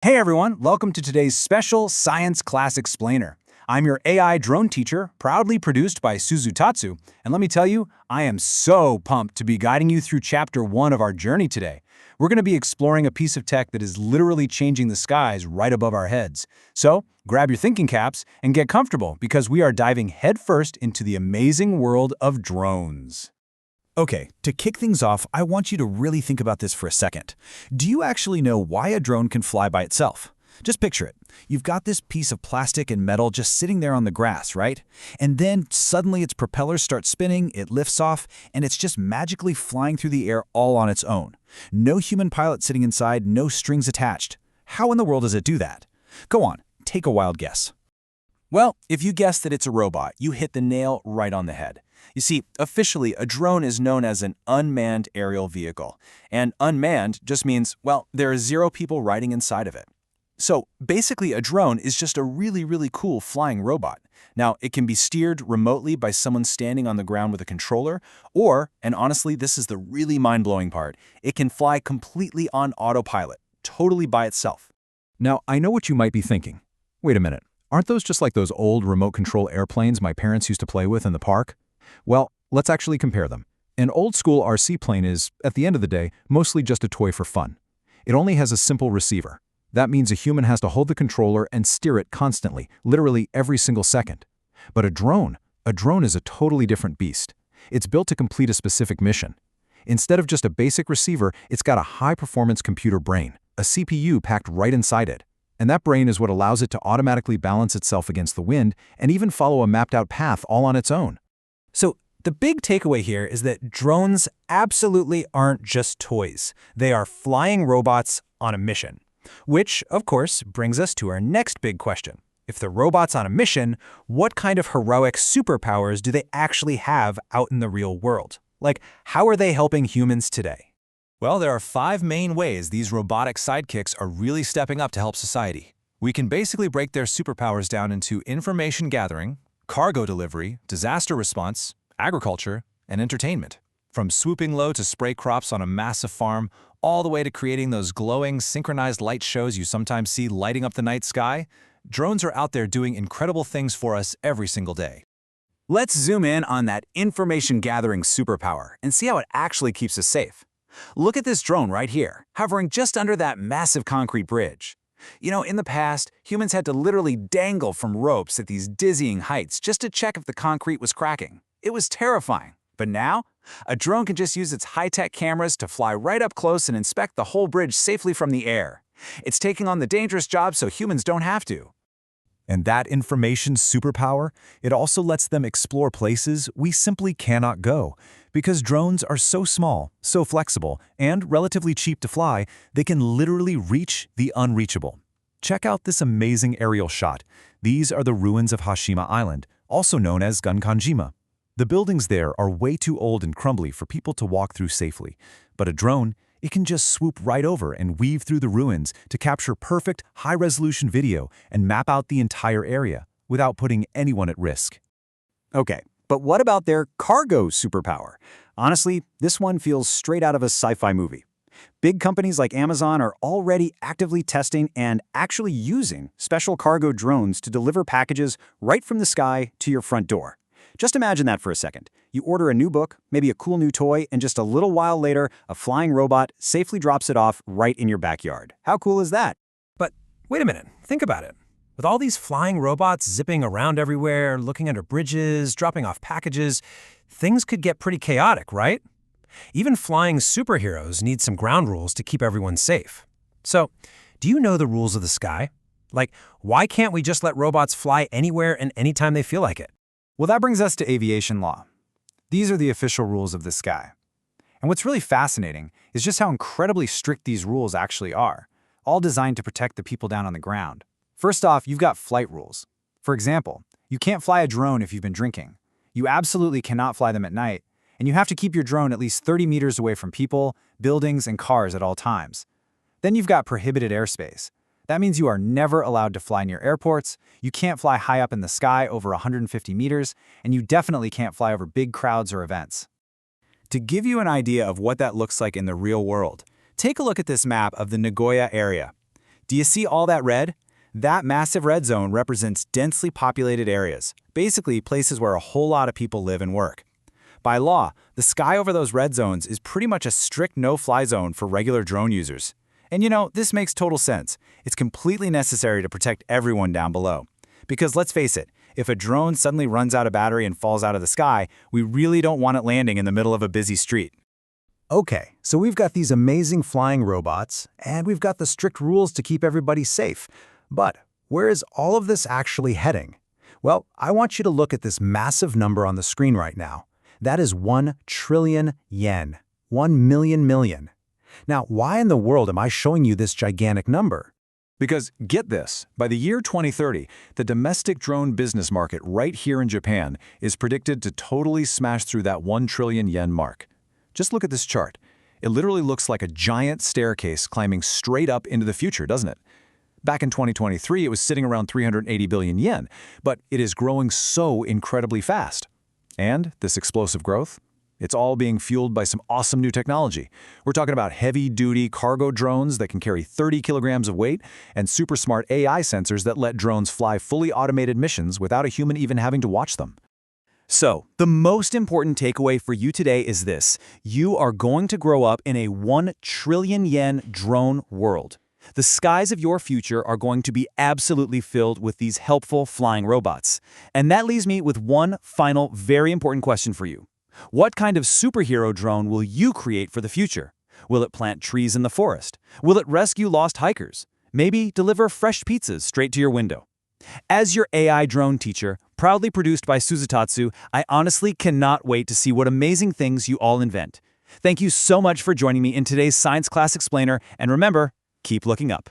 Hey everyone, welcome to today's special Science Class Explainer. I'm your AI drone teacher, proudly produced by Suzutatsu, and let me tell you, I am so pumped to be guiding you through Chapter 1 of our journey today. We're going to be exploring a piece of tech that is literally changing the skies right above our heads. So, grab your thinking caps and get comfortable because we are diving headfirst into the amazing world of drones. Okay, to kick things off, I want you to really think about this for a second. Do you actually know why a drone can fly by itself? Just picture it. You've got this piece of plastic and metal just sitting there on the grass, right? And then suddenly its propellers start spinning, it lifts off, and it's just magically flying through the air all on its own. No human pilot sitting inside, no strings attached. How in the world does it do that? Go on, take a wild guess. Well, if you guess that it's a robot, you hit the nail right on the head. You see, officially, a drone is known as an unmanned aerial vehicle. And unmanned just means, well, there are 0 people riding inside of it. So basically, a drone is just a really cool flying robot. Now, it can be steered remotely by someone standing on the ground with a controller, or, and honestly, this is the really mind-blowing part, it can fly completely on autopilot, totally by itself. Now, I know what you might be thinking. Wait a minute, aren't those just like those old remote control airplanes my parents used to play with in the park? Well, let's actually compare them. An old-school RC plane is, at the end of the day, mostly just a toy for fun. It only has a simple receiver. That means a human has to hold the controller and steer it constantly, literally every single second. But a drone is a totally different beast. It's built to complete a specific mission. Instead of just a basic receiver, it's got a high-performance computer brain, a CPU packed right inside it. And that brain is what allows it to automatically balance itself against the wind and even follow a mapped-out path all on its own. So the big takeaway here is that drones absolutely aren't just toys. They are flying robots on a mission. Which, of course, brings us to our next big question. If the robot's on a mission, what kind of heroic superpowers do they actually have out in the real world? Like, how are they helping humans today? Well, there are 5 main ways these robotic sidekicks are really stepping up to help society. We can basically break their superpowers down into information gathering, cargo delivery, disaster response, agriculture, and entertainment. From swooping low to spray crops on a massive farm, all the way to creating those glowing, synchronized light shows you sometimes see lighting up the night sky, drones are out there doing incredible things for us every single day. Let's zoom in on that information-gathering superpower and see how it actually keeps us safe. Look at this drone right here, hovering just under that massive concrete bridge. You know, in the past, humans had to literally dangle from ropes at these dizzying heights just to check if the concrete was cracking. It was terrifying. But now, a drone can just use its high-tech cameras to fly right up close and inspect the whole bridge safely from the air. It's taking on the dangerous job so humans don't have to. And that information superpower, it also lets them explore places we simply cannot go. Because drones are so small, so flexible, and relatively cheap to fly, they can literally reach the unreachable. Check out this amazing aerial shot. These are the ruins of Hashima Island, also known as Gunkanjima. The buildings there are way too old and crumbly for people to walk through safely. But a drone, it can just swoop right over and weave through the ruins to capture perfect, high-resolution video and map out the entire area without putting anyone at risk. Okay, but what about their cargo superpower? Honestly, this one feels straight out of a sci-fi movie. Big companies like Amazon are already actively testing and actually using special cargo drones to deliver packages right from the sky to your front door. Just imagine that for a second. You order a new book, maybe a cool new toy, and just a little while later, a flying robot safely drops it off right in your backyard. How cool is that? But wait a minute, think about it. With all these flying robots zipping around everywhere, looking under bridges, dropping off packages, things could get pretty chaotic, right? Even flying superheroes need some ground rules to keep everyone safe. So, do you know the rules of the sky? Like, why can't we just let robots fly anywhere and anytime they feel like it? Well, that brings us to aviation law. These are the official rules of the sky. And what's really fascinating is just how incredibly strict these rules actually are, all designed to protect the people down on the ground. First off, you've got flight rules. For example, you can't fly a drone if you've been drinking. You absolutely cannot fly them at night, and you have to keep your drone at least 30 meters away from people, buildings, and cars at all times. Then you've got prohibited airspace. That means you are never allowed to fly near airports, you can't fly high up in the sky over 150 meters, and you definitely can't fly over big crowds or events. To give you an idea of what that looks like in the real world, take a look at this map of the Nagoya area. Do you see all that red? That massive red zone represents densely populated areas, basically places where a whole lot of people live and work. By law, the sky over those red zones is pretty much a strict no-fly zone for regular drone users. And this makes total sense. It's completely necessary to protect everyone down below. Because let's face it, if a drone suddenly runs out of battery and falls out of the sky, we really don't want it landing in the middle of a busy street. Okay, so we've got these amazing flying robots, and we've got the strict rules to keep everybody safe. But where is all of this actually heading? Well, I want you to look at this massive number on the screen right now. That is 1 trillion yen. 1 million million. Now, why in the world am I showing you this gigantic number? Because, get this, by the year 2030, the domestic drone business market right here in Japan is predicted to totally smash through that 1 trillion yen mark. Just look at this chart. It literally looks like a giant staircase climbing straight up into the future, doesn't it? Back in 2023, it was sitting around 380 billion yen, but it is growing so incredibly fast. And this explosive growth? It's all being fueled by some awesome new technology. We're talking about heavy-duty cargo drones that can carry 30 kilograms of weight and super smart AI sensors that let drones fly fully automated missions without a human even having to watch them. So, the most important takeaway for you today is this. You are going to grow up in a 1 trillion yen drone world. The skies of your future are going to be absolutely filled with these helpful flying robots. And that leaves me with one final, very important question for you. What kind of superhero drone will you create for the future? Will it plant trees in the forest? Will it rescue lost hikers? Maybe deliver fresh pizzas straight to your window? As your AI drone teacher, proudly produced by Suzutatsu, I honestly cannot wait to see what amazing things you all invent. Thank you so much for joining me in today's Science Class Explainer, and remember, keep looking up.